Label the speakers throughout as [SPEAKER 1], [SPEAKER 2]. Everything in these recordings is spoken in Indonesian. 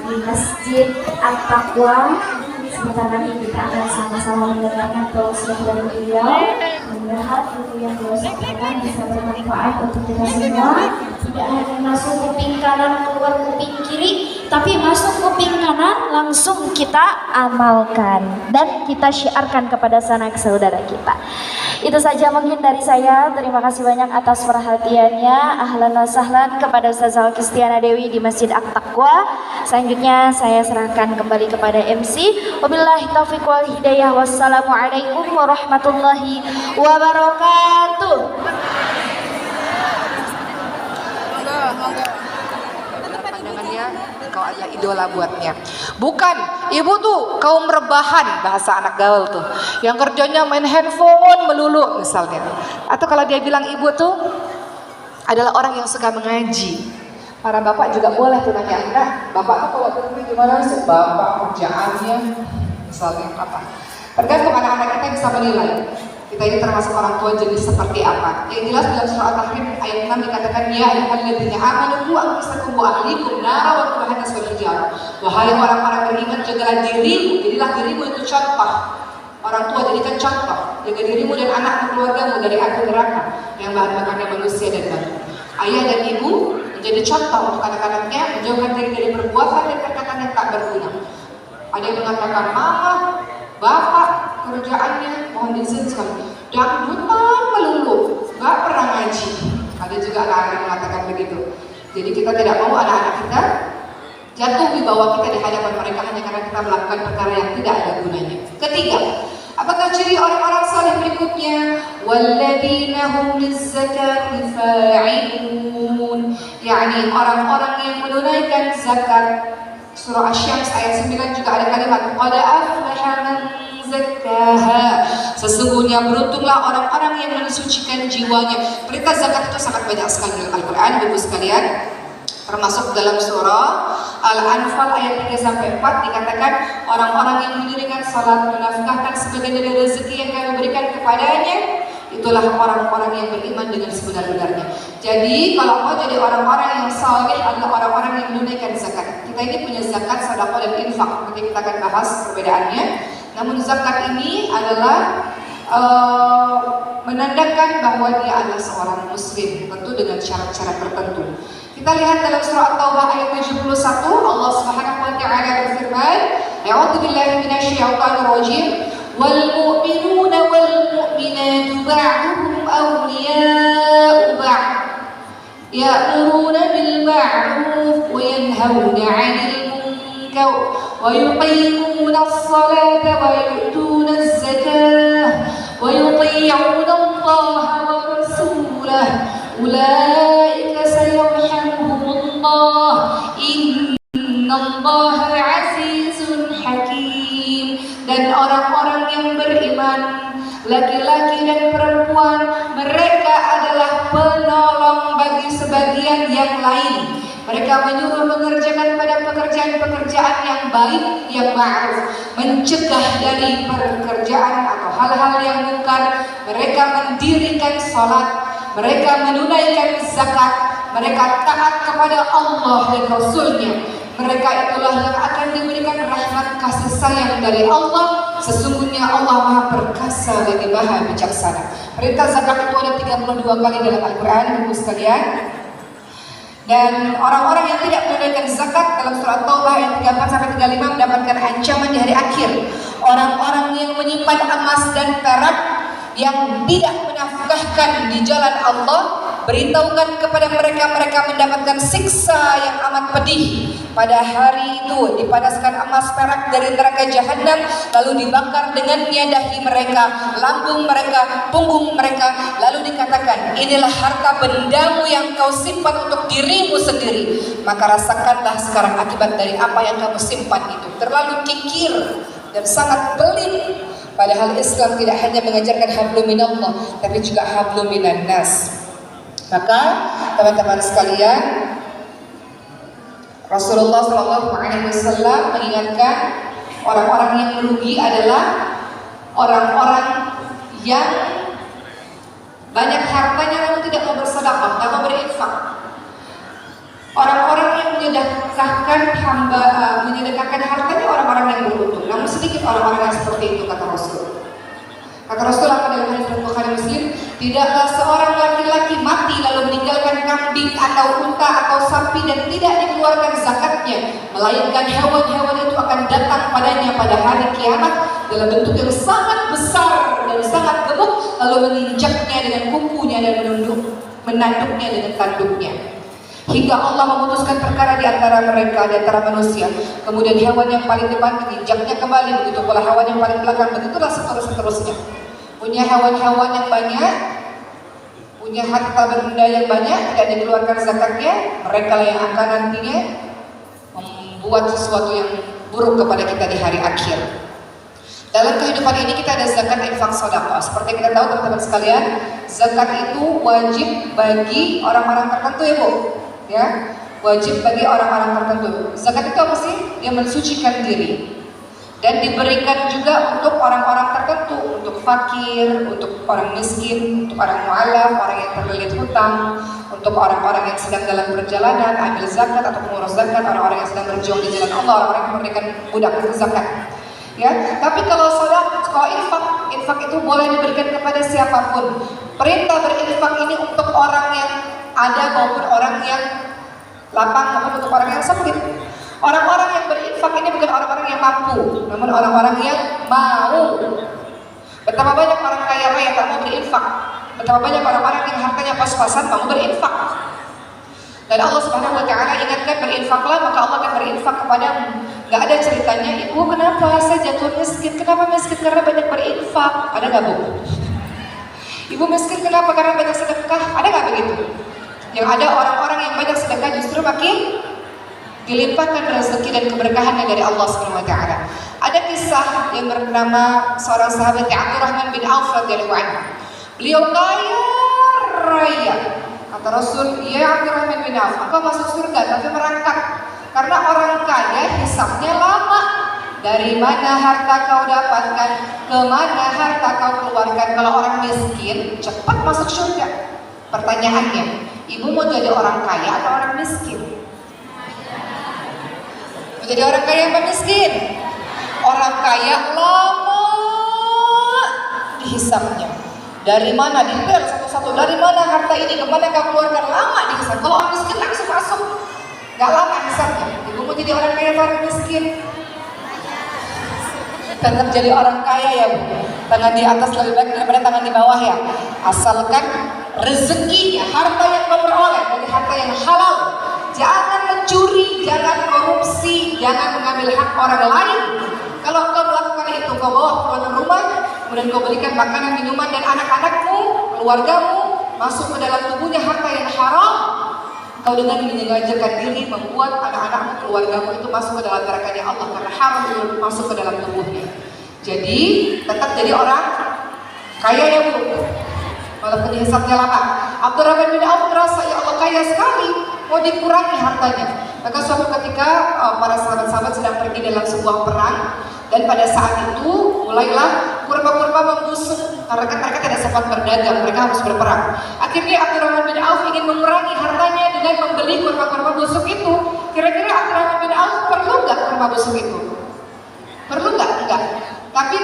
[SPEAKER 1] di Masjid At-Taqwa. Sebentar lagi kita akan sama-sama mendengarkan tausiah dari beliau. Mudah-mudahan ilmu yang beliau sampaikan bisa bermanfaat untuk kita semua. Tidak hanya masuk kuping kanan keluar kuping kiri, tapi masuk kuping kanan langsung kita amalkan dan kita syiarkan kepada sanak saudara kita. Itu saja mungkin dari saya. Terima kasih banyak atas perhatiannya. Ahlan wa sahlan kepada Ustazah Kristiana Dewi di Masjid At-Taqwa. Selanjutnya saya serahkan kembali kepada MC. Wabillahi taufiq wal hidayah. Wassalamualaikum warahmatullahi wabarakatuh.
[SPEAKER 2] Pandangannya kau adalah idola buatnya. Bukan, ibu tuh kaum rebahan, bahasa anak gaul tuh, yang kerjanya main handphone melulu misalnya. Atau kalau dia bilang ibu tuh adalah orang yang suka mengaji. Para bapak juga boleh tuh nanya, enggak, bapak tuh kalau berhenti gimana sih? Bapak kerjaannya misalnya apa? Tergantung anak-anak kita bisa menilai kita ini termasuk orang tua jenis seperti apa. Yang jelas dalam surah At-Tahrim ayat 6 dikatakan, ya ayyuhalladzina amanu qu anfusakum wa ahlikum nara wa quduha an-nas wal hijarah. Wahai orang-orang beriman, jagalah dirimu, jadilah dirimu itu contoh. Orang tua jadikan contoh, jaga dirimu dan anak keluargamu dari api neraka yang bahan bakarnya manusia dan batu. Ayah dan ibu menjadi contoh untuk anak-anaknya, menjauhkan diri dari perbuatan dan perkataan yang tak berguna. Ada yang mengatakan, mama, bapak kerjaannya mohon izin sekali dangdutan melulu, gak pernah ngaji. Ada juga anak-anak yang mengatakan begitu. Jadi kita tidak mau anak-anak kita jatuh di bawah kita di hadapan mereka hanya karena kita melakukan perkara yang tidak ada gunanya. Ketiga, apakah ciri orang-orang saleh berikutnya? Walladzina hum lizzakati fa'ilun, yakni orang-orang yang menunaikan zakat. Surah Asy-Syams ayat 9 juga ada kalimat qad aflaha man zakkaha. Sesungguhnya beruntunglah orang-orang yang mensucikan jiwanya. Perintah zakat itu sangat banyak sekali dalam Al-Qur'an, Ibu sekalian. Termasuk dalam surah Al-Anfal ayat 3 sampai 4 dikatakan orang-orang yang mendirikan salat, menafkahkan sebagian dari rezeki yang kami berikan kepadanya, itulah orang-orang yang beriman dengan sebenar-benarnya. Jadi kalau mau jadi orang-orang yang saleh adalah orang-orang yang menunaikan zakat. Kita ini punya zakat, sedekah dan infak. Nanti kita akan bahas perbedaannya. Namun zakat ini adalah menandakan bahwa dia adalah seorang muslim, tentu dengan syarat-syarat tertentu. Kita lihat dalam surah At-Taubah ayat 71, Allah Subhanahu wa taala berfirman, "A'udzu billahi minasyaitonir rajim. Wal mu'minuna wal mu'minatu ba'duhum awliya'u ba'd. Ya'muruna bil ma'ruf wa yanhauna 'anil munkar wa yuqimuna as-salata wa yu'tuna az-zakata wa yuti'una Allah wa rasulahu. Ulaika sayarhamuhumullah. Innallaha 'azizun hakim." Dan orang-orang yang beriman, laki-laki dan perempuan, mereka adalah penolong bagi sebagian yang lain. Mereka menyuruh mengerjakan pada pekerjaan-pekerjaan yang baik, yang ma'ruf, mencegah dari pekerjaan atau hal-hal yang mungkar. Mereka mendirikan salat, mereka menunaikan zakat, mereka taat kepada Allah dan Rasul-Nya. Mereka itulah yang akan diberikan rahmat kasih sayang dari Allah. Sesungguhnya Allah Maha Perkasa lagi Maha Bijaksana. Perintah zakat itu ada 32 kali dalam Al-Quran, Ibu sekalian. Dan orang-orang yang tidak menunaikan zakat dalam surah Taubah ayat 34-35 mendapatkan ancaman di hari akhir. Orang-orang yang menyimpan emas dan perak, yang tidak menafkahkan di jalan Allah, beritahukan kepada mereka, mereka mendapatkan siksa yang amat pedih. Pada hari itu dipanaskan emas perak dari neraka jahanam, lalu dibakar dengannya dahi mereka, lambung mereka, punggung mereka, lalu dikatakan, inilah harta bendamu yang kau simpan untuk dirimu sendiri, maka rasakanlah sekarang akibat dari apa yang kamu simpan itu. Terlalu kikir dan sangat pelit. Padahal Islam tidak hanya mengajarkan hablum minallah, tapi juga hablum minan nas. Maka teman-teman sekalian, Rasulullah SAW mengingatkan orang-orang yang merugi adalah orang-orang yang banyak hartanya namun tidak mau bersedekah, tidak mau berinfak. Orang-orang yang menyedekahkan hartanya orang-orang yang beruntung. Namun sedikit orang-orang yang seperti itu, kata Rasul. Kata Rasul apa dalam hadis Bukhari Muslim, tidaklah seorang laki-laki mati lalu meninggalkan kambing atau unta atau sapi dan tidak dikeluarkan zakatnya, melainkan hewan-hewan itu akan datang padanya pada hari kiamat dalam bentuk yang sangat besar dan sangat gemuk, lalu menginjaknya dengan kukunya dan menanduknya dengan tanduknya. Hingga Allah memutuskan perkara di antara mereka, di antara manusia. Kemudian hewan yang paling depan menginjaknya kembali, begitu pula hewan yang paling belakang, begitulah seterusnya. Punya hewan-hewan yang banyak, punya harta benda yang banyak, tidak dikeluarkan zakatnya, mereka lah yang akan nantinya membuat sesuatu yang buruk kepada kita di hari akhir. Dalam kehidupan ini kita ada zakat, infak, sedekah. Seperti kita tahu teman-teman sekalian, zakat itu wajib bagi orang-orang tertentu ya Bu. Ya, wajib bagi orang-orang tertentu. Zakat itu apa sih? Dia mensucikan diri dan diberikan juga untuk orang-orang tertentu, untuk fakir, untuk orang miskin, untuk orang mu'alaf, orang yang terlilit hutang, untuk orang-orang yang sedang dalam perjalanan ambil zakat atau pengurus zakat, orang-orang yang sedang berjuang di jalan Allah, orang-orang yang memberikan budak untuk zakat. Ya, tapi kalau infak itu boleh diberikan kepada siapapun. Perintah berinfak ini untuk orang yang ada maupun orang yang lapang maupun untuk orang yang sempit. Orang-orang yang berinfak ini bukan orang-orang yang mampu, namun orang-orang yang mau. Betapa banyak orang kaya raya tak mau berinfak. Betapa banyak orang-orang yang hartanya pas-pasan mau berinfak. Dan Allah Subhanahu wa taala ingatkan, berinfaklah maka Allah akan berinfak kepadamu. Gak ada ceritanya, ibu kenapa saya jatuh miskin? Kenapa miskin? Karena banyak berinfak. Ada gak Bu? Ibu miskin kenapa? Karena banyak sedekah. Ada gak begitu? Yang ada orang-orang yang banyak sedekah justru makin dilimpahkan rezeki dan keberkahannya dari Allah Subhanahu wa taala. Ada kisah yang bernama seorang sahabat Abdurrahman bin Auf radhiyallahu anhu. Beliau kaya raya. Kata Rasul, "Ya Abdurrahman bin Auf, engkau masuk surga tapi merangkak. Karena orang kaya hisabnya lama. Dari mana harta kau dapatkan, kemana harta kau keluarkan. Kalau orang miskin cepat masuk surga." Pertanyaannya, ibu mau jadi orang kaya atau orang miskin? Mau jadi orang kaya atau miskin? Orang kaya lama dihisapnya. Dari mana? Detail satu-satu. Dari mana harta ini, kemana kau keluarkan, lama dihisap. Kalau orang miskin langsung masuk, gak lama hisapnya. Ibu mau jadi orang kaya atau orang miskin? Tetap jadi orang kaya ya Bu. Tangan di atas lebih baik daripada tangan di bawah ya. Asalkan rezekinya, harta yang kau peroleh dari harta yang halal. Jangan mencuri, jangan korupsi, jangan mengambil hak orang lain. Kalau kau melakukan itu, kau bawa keluar rumah, kemudian kau belikan makanan, minuman dan anak-anakmu, keluargamu, masuk ke dalam tubuhnya harta yang haram. Kau dengan menyengajakan diri membuat anak-anakmu, keluargamu itu masuk ke dalam nerakanya Allah karena haram masuk ke dalam tubuhnya. Jadi tetap jadi orang kaya ya Bu, walaupun hisabnya lama. Abdurrahman bin Auf merasa, ya Allah kaya sekali, mau dikurangi hartanya. Maka suatu ketika para sahabat-sahabat sedang pergi dalam sebuah perang, dan pada saat itu mulailah kurma-kurma membusuk karena kan mereka tidak sempat berdagang, mereka harus berperang. Akhirnya Abdurrahman bin Auf ingin mengurangi hartanya dengan membeli kurma-kurma busuk itu. Kira-kira Abdurrahman bin Auf perlu nggak kurma busuk itu? Perlu nggak? Enggak. Tapi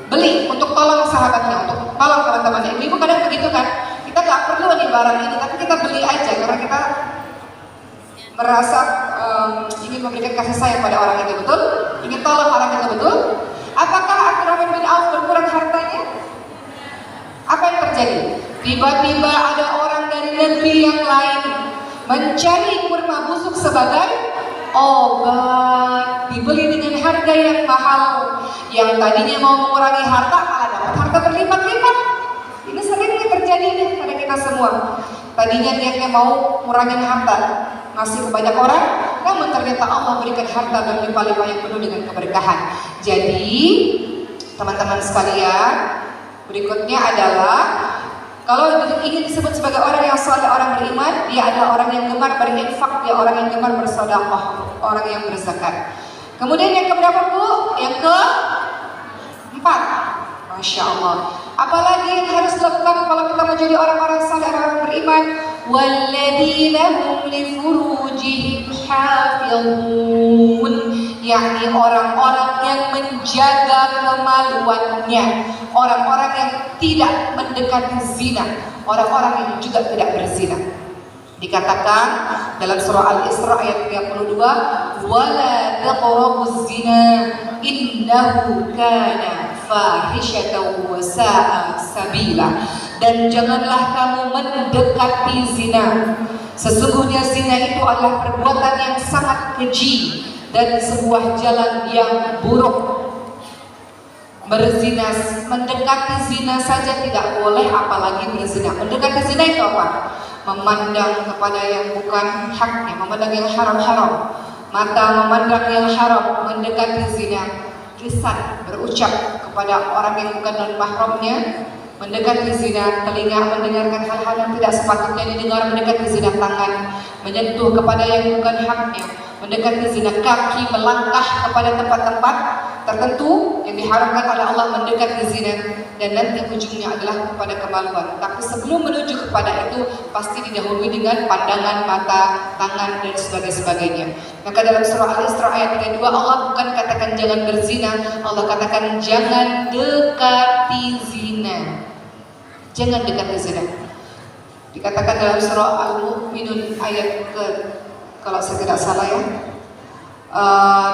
[SPEAKER 2] beli untuk tolong sahabatnya, untuk tolong teman-temannya. Ibu kadang begitu kan? Kita nggak perlu nih barang ini, tapi kita beli aja karena kita merasa ingin memberikan kasih sayang pada orang itu, betul? Ingin tolong orang itu, betul? Apakah Abdurrahman bin Auf berkurang hartanya? Apa yang terjadi? Tiba-tiba ada orang dari negeri yang lain mencari kurma busuk sebagai obat, dibeli dengan harga yang mahal. Yang tadinya mau mengurangi harta, malah dapat harta berlipat-lipat. Ini sering terjadi nih pada kita semua. Tadinya niatnya mau ngurangin harta, ngasih ke banyak orang, namun ternyata Allah berikan harta berlimpah-limpah yang penuh dengan keberkahan. Jadi teman-teman sekalian, berikutnya adalah kalau ingin disebut sebagai orang yang saleh, orang beriman, dia adalah orang yang gemar berinfak, dia orang yang gemar bersedekah, orang yang berzakat. Kemudian yang keberapa Bu? Yang keempat. Masya Allah. Apalagi yang harus dilakukan kalau kita menjadi orang-orang saleh, orang beriman? walladzina hum li furujihim hafizun, yakni orang-orang yang menjaga kemaluannya, orang-orang yang tidak mendekati zina, orang-orang yang juga tidak berzina. Dikatakan dalam surah Al-Isra ayat 32, wala taqrabuz zina innahu kana fahishatan wa sa'a sabila, dan janganlah kamu mendekati zina, sesungguhnya zina itu adalah perbuatan yang sangat keji dan sebuah jalan yang buruk. Berzina, mendekati zina saja tidak boleh, apalagi berzina. Mendekati zina itu apa? Memandang kepada yang bukan haknya, memandang yang haram-haram, mata memandang yang haram, mendekati zina. Lisan berucap kepada orang yang bukan non-mahramnya, mendekati zina. Telinga mendengarkan hal-hal yang tidak sepatutnya didengar, mendekati zina. Tangan menyentuh kepada yang bukan haknya, mendekati zina. Kaki melangkah kepada tempat-tempat tertentu yang diharamkan oleh Allah, mendekati zina. Dan nanti ujungnya adalah kepada kemaluan. Tapi sebelum menuju kepada itu pasti didahului dengan pandangan mata, tangan, dan sebagainya. Maka dalam surah Al-Isra ayat 32 Allah bukan katakan jangan berzina, Allah katakan jangan dekati zina. Jangan dekati zina. Dikatakan dalam surah Al-Mu'minun ayat kalau saya tidak salah ya,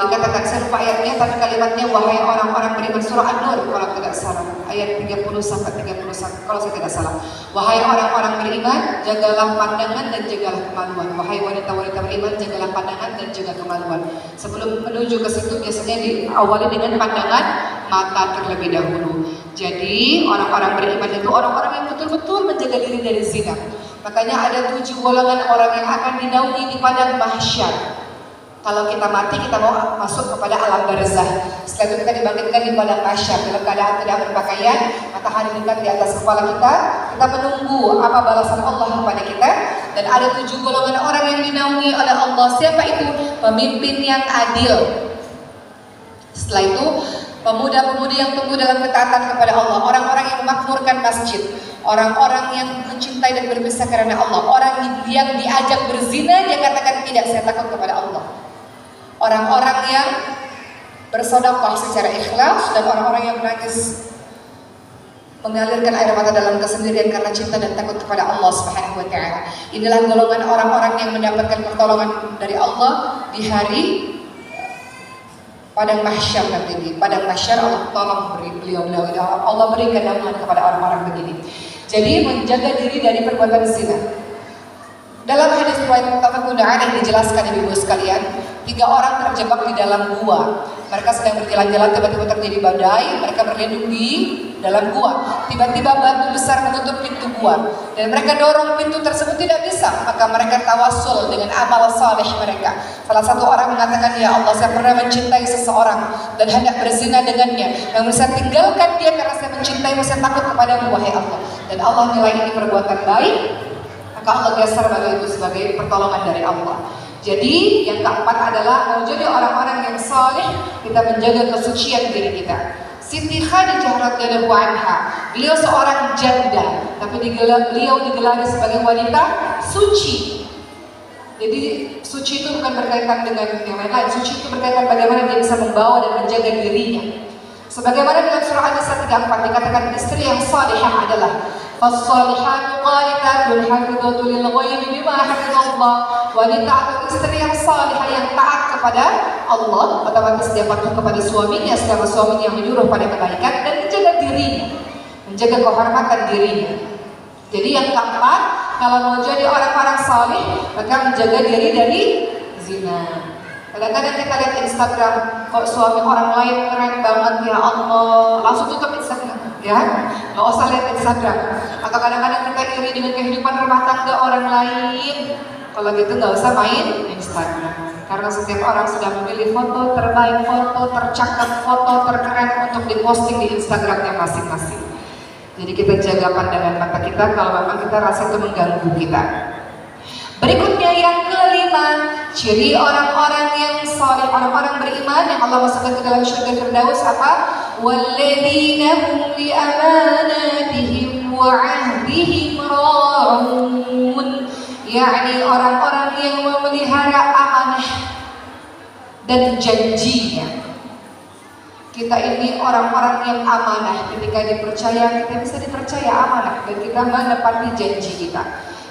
[SPEAKER 2] dikatakan, saya lupa ayatnya tapi kalimatnya, wahai orang-orang beriman, surah An-Nur kalau tidak salah ayat 30 sampai 31 kalau saya tidak salah, wahai orang-orang beriman, jagalah pandangan dan jagalah kemaluan. Wahai wanita-wanita beriman, jagalah pandangan dan jaga kemaluan. Sebelum menuju ke situ biasanya diawali dengan pandangan mata terlebih dahulu. Jadi orang-orang beriman itu orang-orang yang betul-betul menjaga diri dari zina. Makanya ada 7 golongan orang yang akan dinaungi di padang mahsyar. Kalau kita mati, kita mau masuk kepada alam barzah. Setelah itu kita dibangkitkan di padang mahsyar dalam keadaan tidak berpakaian, matahari dekat di atas kepala kita. Kita menunggu apa balasan Allah kepada kita. Dan ada 7 golongan orang yang dinaungi oleh Allah. Siapa itu? Pemimpin yang adil. Setelah itu pemuda-pemudi yang tumbuh dalam ketaatan kepada Allah, orang-orang yang memakmurkan masjid, orang-orang yang mencintai dan berbisa karena Allah, orang yang diajak berzina dia katakan tidak, saya takut kepada Allah. Orang-orang yang bersedekah secara ikhlas, dan orang-orang yang menangis mengalirkan air mata dalam kesendirian karena cinta dan takut kepada Allah Subhanahu wa taala. Inilah golongan orang-orang yang mendapatkan pertolongan dari Allah di hari padang mahsyar nanti. Di padang mahsyar Allah tolong beliau, Allah berikan naungan kepada orang-orang begini. Jadi menjaga diri dari perbuatan zina. Dalam hadis riwayat muttafaqun alaih dijelaskan ibu-ibu sekalian, 3 orang terjebak di dalam gua. Mereka sedang berjalan-jalan, tiba-tiba terjadi badai, mereka berlindung di dalam gua. Tiba-tiba batu besar menutup pintu gua dan mereka dorong pintu tersebut tidak bisa, maka mereka tawasul dengan amal saleh mereka. Salah satu orang mengatakan, ya Allah, saya pernah mencintai seseorang dan hendak berzina dengannya, namun saya tinggalkan dia karena saya mencintaimu, saya takut kepadamu wahai Allah. Dan Allah nilai ini perbuatan baik, maka Allah geser bagi itu sebagai pertolongan dari Allah. Jadi yang keempat adalah mau jadi orang-orang yang saleh, kita menjaga kesucian diri kita. Siti Khadijah radhiyallahu anha, beliau seorang janda, tapi beliau digelari sebagai wanita suci. Jadi suci itu bukan berkaitan dengan yang lain-lain, suci itu berkaitan bagaimana dia bisa membawa dan menjaga dirinya. Sebagaimana dalam surah An-Nisa 34 dikatakan istri yang salihah adalah فَالصَّالِحَاتُ قَانِتَاتٌ حَافِظَاتٌ لِلْغَيْبِ بِمَا حَفِظَ اللَّهُ. Wanita atau istri yang salihah yang taat kepada Allah, otomatis dia patuh kepada suaminya selama suaminya menyuruh pada kebaikan, dan menjaga dirinya, menjaga kehormatan dirinya. Jadi yang keempat, kalau mau jadi orang-orang salih, maka menjaga diri dari zina. Kadang-kadang kita lihat Instagram, kok suami orang lain keren banget, ya Allah, langsung tutup Instagram, ya, nggak usah lihat Instagram. Atau kadang-kadang kita iri dengan kehidupan rumah tangga orang lain, kalau gitu nggak usah main Instagram. Karena setiap orang sudah memilih foto terbaik, foto tercakap, foto terkeren untuk diposting di Instagramnya masing-masing. Jadi kita jaga pandangan mata kita kalau memang kita rasa itu mengganggu kita. Berikutnya yang kelima, ciri orang-orang yang saleh, orang-orang beriman yang Allah masukkan ke dalam syurga Firdaus apa? Walladzina hum li amanatihim wa 'ahdihim ra'un. yakni orang-orang yang memelihara amanah dan janjinya. Kita ini orang-orang yang amanah. Ketika dipercaya, kita bisa dipercaya amanah dan kita menepati janji kita.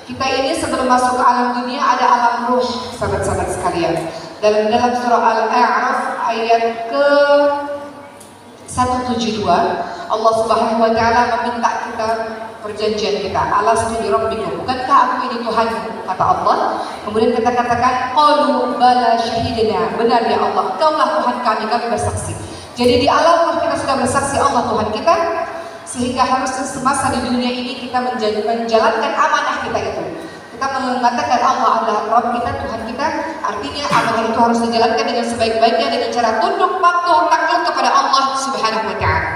[SPEAKER 2] Kita ini sebelum masuk ke alam dunia ada alam ruh, sahabat-sahabat sekalian. Dalam surah Al-A'raf ayat ke 172, Allah Subhanahu wa taala meminta kita perjanjian kita. Alastu bi rabbikum, bukankah aku ini Tuhanmu, kata Allah. Kemudian kita katakan qalu bala syahidina, benar ya Allah, Kaulah Tuhan kami bersaksi. Jadi di alam ruh kita sudah bersaksi Allah Tuhan kita, sehingga harus semasa di dunia ini kita menjalankan amanah kita itu. Kita mengatakan Allah adalah Rabb kita, Tuhan kita. Artinya amanah itu harus dijalankan dengan sebaik-baiknya dengan cara tunduk patuh takluk kepada Allah Subhanahu wa taala.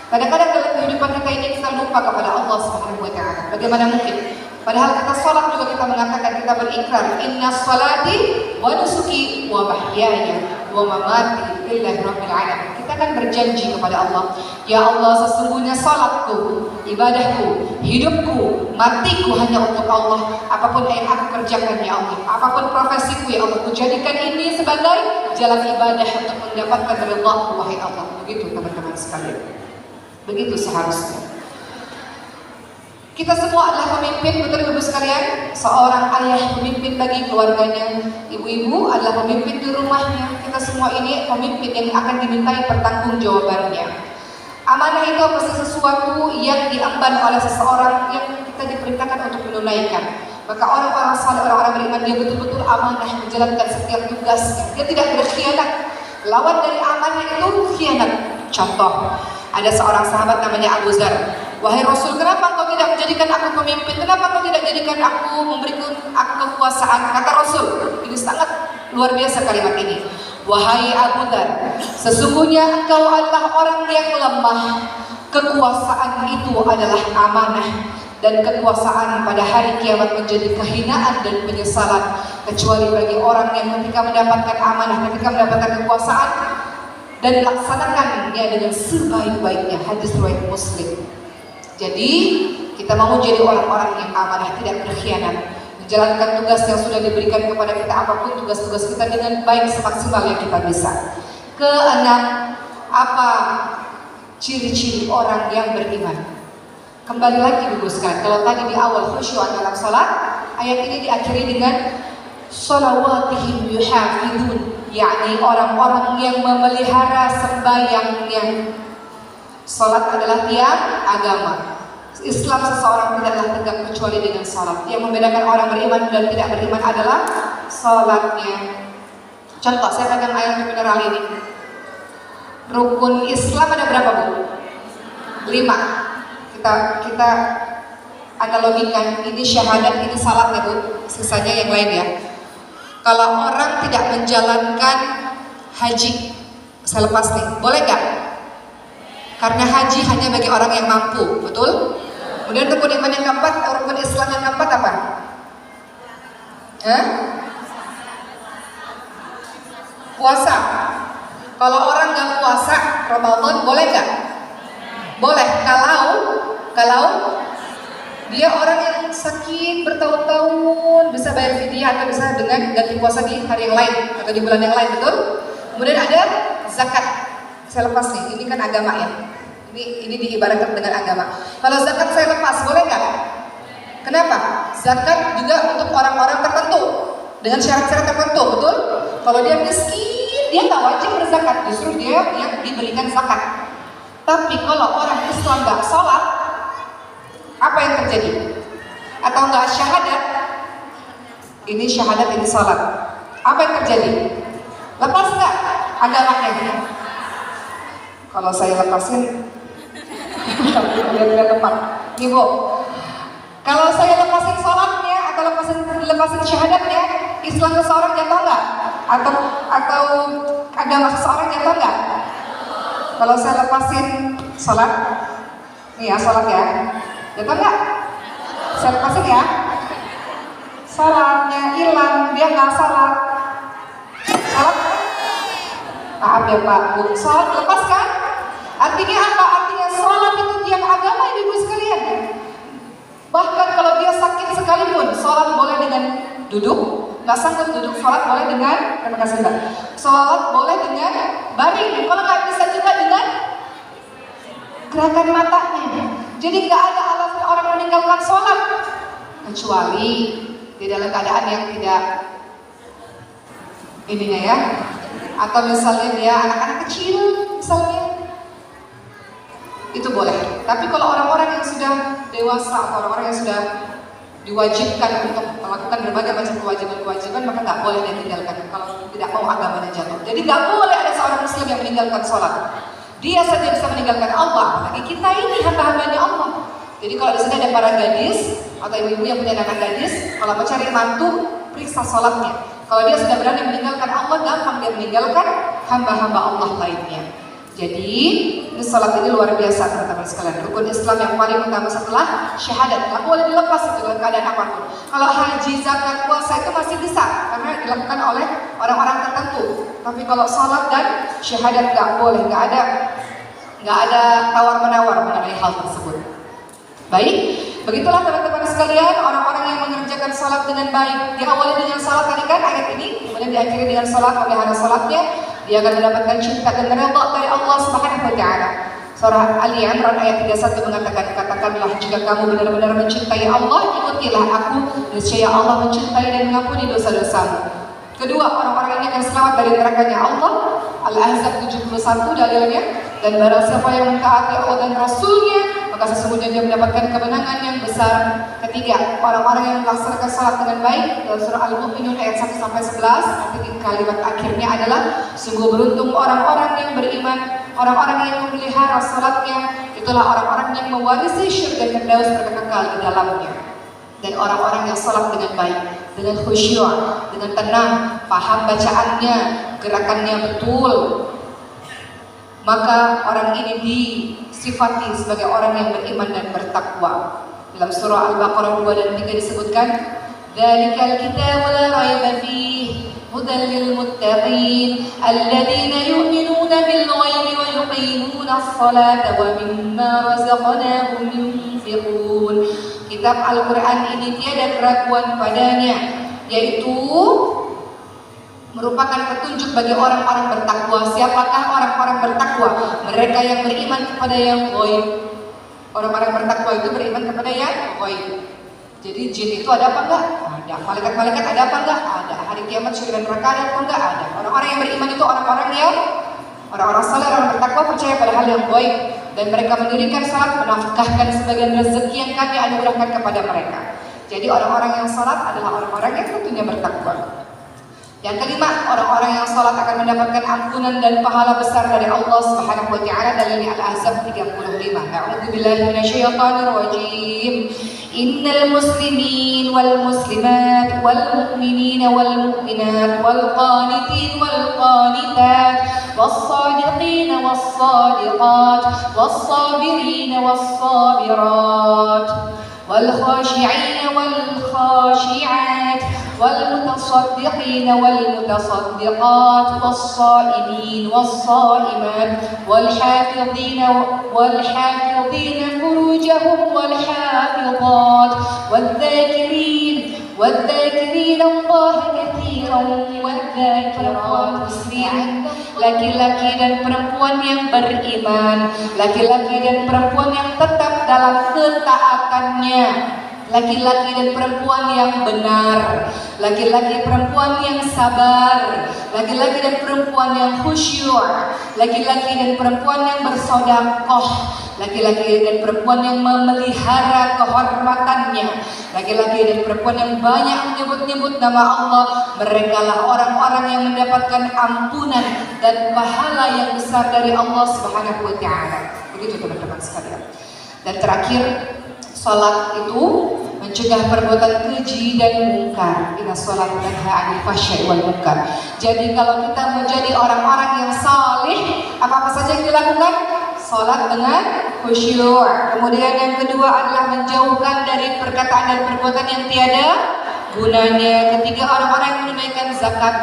[SPEAKER 2] Kadang-kadang dalam kehidupan kita ini kita lupa kepada Allah Subhanahu wa taala. Bagaimana mungkin? Padahal kita sholat juga kita mengatakan, kita berikrar, inna sholati wa nusuki wa mahyaya wa mamati lillahi rabbil alamin. Kita kan berjanji kepada Allah, ya Allah, sesungguhnya sholatku, ibadahku, hidupku, matiku hanya untuk Allah. Apapun yang aku kerjakan ya Allah, apapun profesiku ya Allah, kujadikan ini sebagai jalan ibadah untuk mendapatkan ridha wahai Allah. Begitu teman-teman sekalian, begitu seharusnya. Kita semua adalah pemimpin, betul ibu sekalian. Seorang ayah pemimpin bagi keluarganya, ibu-ibu adalah pemimpin di rumahnya. Kita semua ini pemimpin yang akan dimintai pertanggungjawabannya. Amanah itu pasti sesuatu yang diemban oleh seseorang yang kita diperintahkan untuk menunaikan. Maka orang-orang saleh, orang-orang beriman, dia betul-betul amanah menjalankan setiap tugasnya. Dia tidak berkhianat. Lawan dari amanah itu khianat. Contoh, ada seorang sahabat namanya Abu Dzar. Wahai Rasul, kenapa engkau tidak menjadikan aku pemimpin? Kenapa engkau tidak jadikan aku, memberikan aku kekuasaan? Kata Rasul, ini sangat luar biasa kalimat ini. Wahai Abu Dzar, sesungguhnya engkau adalah orang yang lemah. Kekuasaan itu adalah amanah, dan kekuasaan pada hari kiamat menjadi kehinaan dan penyesalan, kecuali bagi orang yang ketika mendapatkan amanah, ketika mendapatkan kekuasaan dan laksanakannya dengan sebaik-baiknya. Hadis riwayat Muslim. Jadi kita mau jadi orang-orang yang amanah, tidak berkhianat, menjalankan tugas yang sudah diberikan kepada kita, apapun tugas-tugas kita dengan baik semaksimal yang kita bisa. Keenam, apa ciri-ciri orang yang beriman? Kembali lagi ibu sekalian, kalau tadi di awal khusyuk dalam salat, ayat ini diakhiri dengan sholawatihim yuhafidun, yakni orang-orang yang memelihara sembahyangnya. Salat adalah tiang agama. Islam seseorang tidaklah tegak kecuali dengan salat. Yang membedakan orang beriman dan tidak beriman adalah salatnya. Contoh, saya pegang air mineral ini. Rukun Islam ada berapa, Bu? 5. Kita analogikan, ini syahadat, ini salat ya, Bu. Sisanya yang lain ya. Kalau orang tidak menjalankan haji, saya lepas nih, boleh nggak? Karena haji hanya bagi orang yang mampu, betul? Kemudian rukun iman yang keempat, rukun Islam yang keempat apa? Puasa. Kalau orang nggak puasa Ramadan, boleh nggak? Boleh. Kalau dia orang yang sakit bertahun-tahun, bisa bayar fidyah atau bisa dengan ganti puasa di hari yang lain atau di bulan yang lain, betul? Kemudian ada zakat. Saya lepas nih, ini kan agama ya. Ini diibaratkan dengan agama. Kalau zakat saya lepas, boleh nggak? Kenapa? Zakat juga untuk orang-orang tertentu dengan syarat-syarat tertentu, betul? Kalau dia miskin, dia nggak wajib berzakat, justru dia yang diberikan zakat. Tapi kalau orang Islam nggak sholat, apa yang terjadi? Atau nggak syahadat? Ini syahadat, ini sholat. Apa yang terjadi? Lepas nggak agamanya? Kalau saya lepasin, lihat tepat. Nih Bu, kalau saya lepasin sholatnya atau lepasin syahadatnya, Islam seseorang jatuh nggak? Atau agama seseorang jatuh nggak? Kalau saya lepasin sholat, nih ya sholat ya, jatuh nggak? Saya lepasin ya, sholatnya hilang, dia nggak sholat. Sholat, maaf ya Pak Bu, sholat lepas kan? Artinya apa? Artinya sholat itu tiang agama ibu sekalian. Bahkan kalau dia sakit sekalipun sholat boleh dengan duduk, nggak sanggup duduk, sholat boleh dengan, terima kasih Mbak, sholat boleh dengan baring, kalau nggak bisa juga dengan gerakan matanya. Jadi nggak ada alasan orang meninggalkan sholat, kecuali di dalam keadaan yang tidak ininya ya, atau misalnya dia anak-anak kecil misalnya, itu boleh. Tapi kalau orang-orang yang sudah dewasa atau orang-orang yang sudah diwajibkan untuk melakukan berbagai macam kewajiban-kewajiban, maka nggak boleh dia tinggalkan kalau tidak mau agamanya jatuh. Jadi nggak boleh ada seorang muslim yang meninggalkan sholat. Dia saja bisa meninggalkan Allah, apalagi kita ini hamba-hambanya Allah. Jadi kalau di sini ada para gadis atau ibu-ibu yang punya anak gadis, kalau mau cari mantu, periksa sholatnya. Kalau dia sudah berani meninggalkan Allah, gampang dia meninggalkan hamba-hamba Allah lainnya. Jadi sholat ini luar biasa teman-teman sekalian. Rukun Islam yang paling utama setelah syahadat, nggak boleh dilepas dalam keadaan apapun. Kalau haji, zakat, puasa itu masih bisa karena dilakukan oleh orang-orang tertentu. Tapi kalau sholat dan syahadat nggak boleh, nggak ada tawar-menawar mengenai hal tersebut. Baik, begitulah teman-teman sekalian, orang-orang yang mengerjakan sholat dengan baik. Diawali dengan sholat tadi kan ayat ini, kemudian diakhiri dengan sholat, memelihara sholatnya, dia akan mendapatkan cinta dan ridha dari Allah Subhanahu wa Ta'ala. Surah Ali Imran ayat 31 mengatakan, katakanlah jika kamu benar-benar mencintai Allah, ikutilah aku, niscaya Allah mencintai dan mengampuni dosa-dosamu. Kedua, orang-orang ini akan selamat dari nerakanya Allah. Al-Ahzab 71 dalilnya, dan barang siapa yang mentaati Allah dan Rasulnya, maka sesungguhnya dia mendapatkan kemenangan yang besar. Ketiga, orang-orang yang melaksanakan salat dengan baik, dalam surah Al-Mu'minun ayat 1-11, nanti kalimat akhirnya adalah, sungguh beruntung orang-orang yang beriman, orang-orang yang memelihara salatnya, itulah orang-orang yang mewarisi syurga Firdaus berkekal di dalamnya. Dan orang-orang yang salat dengan baik, dengan khusyuk, dengan tenang, paham bacaannya, gerakannya betul, maka orang ini disifati sebagai orang yang beriman dan bertakwa. Dalam surah Al-Baqarah 2 dan 3 disebutkan, "Dzalikal kitabu la raiba fihi hudan lil muttaqin alladziina yu'minuuna bil ghaibi wa yuqiimuuna as-salata wa mimma razaqnaahum yunfiqun." Kitab Al-Quran ini tiada keraguan padanya, yaitu merupakan petunjuk bagi orang-orang bertakwa. Siapakah orang-orang bertakwa? Mereka yang beriman kepada yang ghaib. Orang-orang bertakwa itu beriman kepada yang ghaib. Jadi jin itu ada apa enggak? Ada. Malaikat-malaikat ada apa enggak? Ada. Hari kiamat, surga dan neraka ada apa enggak? Ada. Orang-orang yang beriman itu orang-orang yang saleh, orang bertakwa, percaya pada hal yang ghaib, dan mereka mendirikan salat, menafkahkan sebagian rezeki yang kami anugerahkan kepada mereka. Jadi orang-orang yang salat adalah orang-orang yang tentunya bertakwa. Yang kelima, orang-orang yang salat akan mendapatkan ampunan dan pahala besar dari Allah Subhanahu wa Ta'ala. Dalilnya Al-Ahzab 35. A'udzubillahi minasyaitonir rajim. Innal muslimin wal muslimat wal mu'minina wal mu'minat wal qanitin wal qanitat was sadiqin was sadiqat was sabirin was sabirat wal khashi'in wal khashi'at والمتصدقين والمتصدقات والصائمين والصائمات والحافظين فروجهم والحافظات والذاكرين الله كثيرا والذاكرات مسرعا. Laki-laki dan perempuan yang beriman, laki-laki dan perempuan yang tetap dalam ketaatannya, laki-laki dan perempuan yang benar, laki-laki perempuan yang sabar, laki-laki dan perempuan yang khusyuk, laki-laki dan perempuan yang bersedekah, laki-laki dan perempuan yang memelihara kehormatannya, laki-laki dan perempuan yang banyak menyebut-nyebut nama Allah. Mereka lah orang-orang yang mendapatkan ampunan dan pahala yang besar dari Allah Subhanahu wa Ta'ala. Begitu teman-teman sekalian. Dan terakhir, salat itu mencegah perbuatan keji dan mungkar. Inna salat tanha 'anil fahsya'i wal munkar. Jadi kalau kita menjadi orang-orang yang saleh, apa-apa saja yang dilakukan, salat dengan khusyuk. Kemudian yang kedua adalah menjauhkan dari perkataan dan perbuatan yang tiada gunanya. Ketiga, orang-orang yang menunaikan zakat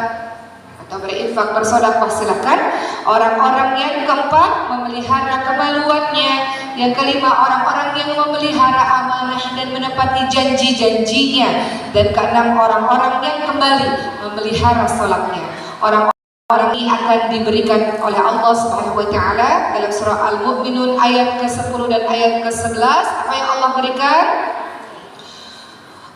[SPEAKER 2] atau berinfak, bersedekah silakan. Orang-orang yang keempat memelihara kemaluannya. Yang kelima orang-orang yang memelihara amanah dan menepati janji-janjinya. Dan keenam orang-orang yang kembali memelihara salatnya. Orang ini akan diberikan oleh Allah Subhanahu wa taala dalam surah Al-Mu'minun ayat ke-10 dan ayat ke-11. Apa yang Allah berikan?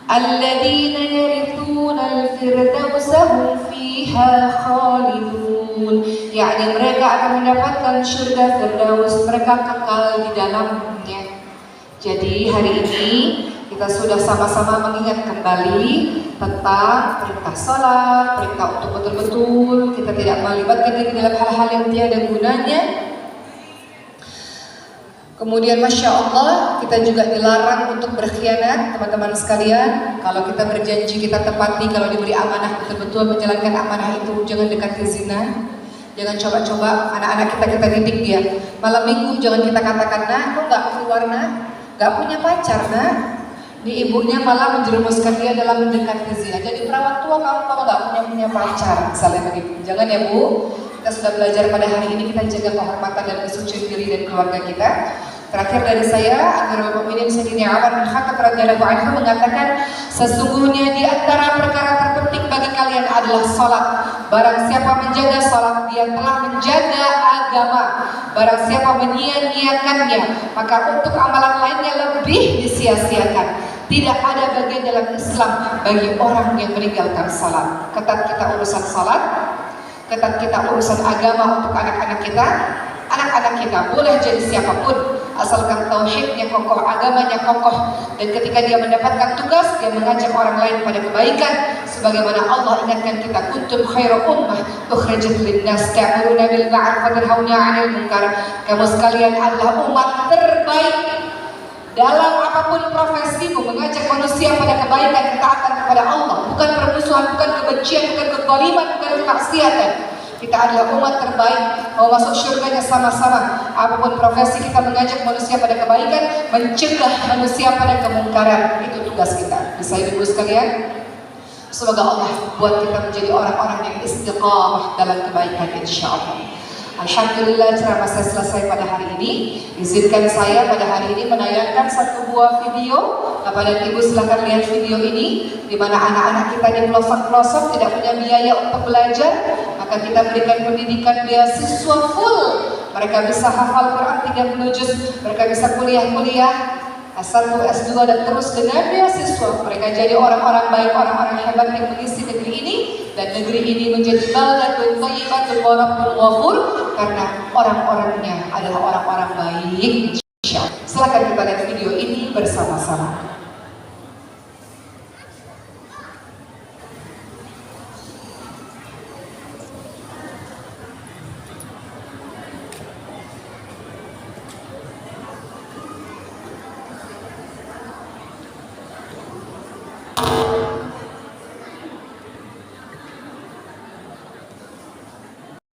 [SPEAKER 2] Alladzina yarithuna al-firdausa hum fiha khalidun. Yakni mereka akan mendapatkan surga Firdaus, mereka kekal di dalamnya. Jadi hari ini kita sudah sama-sama mengingat kembali tentang perintah salat, perintah untuk betul-betul kita tidak melibatkan diri dalam hal-hal yang tiada gunanya. Kemudian Masya Allah kita juga dilarang untuk berkhianat, teman-teman sekalian. Kalau kita berjanji kita tepati, kalau diberi amanah betul-betul menjalankan amanah itu. Jangan dekati zina, jangan coba-coba anak-anak kita didik dia. Malam minggu jangan kita katakan, nah kok nggak keluar, nah nggak punya pacar, nah. Di ibunya malah menjerumuskan dia dalam mendekati zina. Jadi perawat tua kamu kalau nggak punya pacar, misalnya begitu. Jangan ya Bu. Kita sudah belajar pada hari ini kita jaga kehormatan dan kesucian diri dan keluarga kita. Terakhir dari saya, Amirul Mukminin Sayyidina Umar bin Khattab radhiyallahu anhu mengatakan, sesungguhnya di antara perkara terpenting bagi kalian adalah salat. Barang siapa menjaga salat, dia telah menjaga agama. Barang siapa menyia-nyiakannya, maka untuk amalan lainnya lebih disia-siakan. Tidak ada bagian dalam Islam bagi orang yang meninggalkan salat. Ketat kita urusan salat, ketat kita urusan agama untuk anak-anak kita. Anak-anak kita boleh jadi siapapun, asalkan tauhidnya kokoh, agamanya kokoh, dan ketika dia mendapatkan tugas, dia mengajak orang lain pada kebaikan, sebagaimana Allah ingatkan kita, kuntum khairu ummah ukhrijat linnas ta'muruna bil ma'ruf wa tanhauna 'anil munkar. Kamu sekalian adalah umat terbaik dalam apapun profesimu, mengajak manusia pada kebaikan, ketaatan kepada Allah, bukan permusuhan, bukan kebencian, bukan kezaliman, bukan kemaksiatan. Kita adalah umat terbaik, mau masuk surganya sama-sama. Apapun profesi kita mengajak manusia pada kebaikan, mencegah manusia pada kemungkaran. Itu tugas kita. Bisa ibu sekalian, semoga Allah buat kita menjadi orang-orang yang istiqamah dalam kebaikan insyaAllah. Alhamdulillah ceramah saya selesai pada hari ini. Izinkan saya pada hari ini menayangkan satu buah video. Bapak dan Ibu silahkan lihat video ini, di mana anak-anak kita di pelosok-pelosok tidak punya biaya untuk belajar, maka kita berikan pendidikan beasiswa full. Mereka bisa hafal Quran 30 juz, mereka bisa kuliah-kuliah S1, S2 dan terus dengan beasiswa. Mereka jadi orang-orang baik, orang-orang hebat yang mengisi negeri ini, dan negeri ini menjadi baldatun thayyibatun wa rabbun ghafur karena orang-orangnya adalah orang-orang baik. Silakan kita lihat video ini bersama-sama.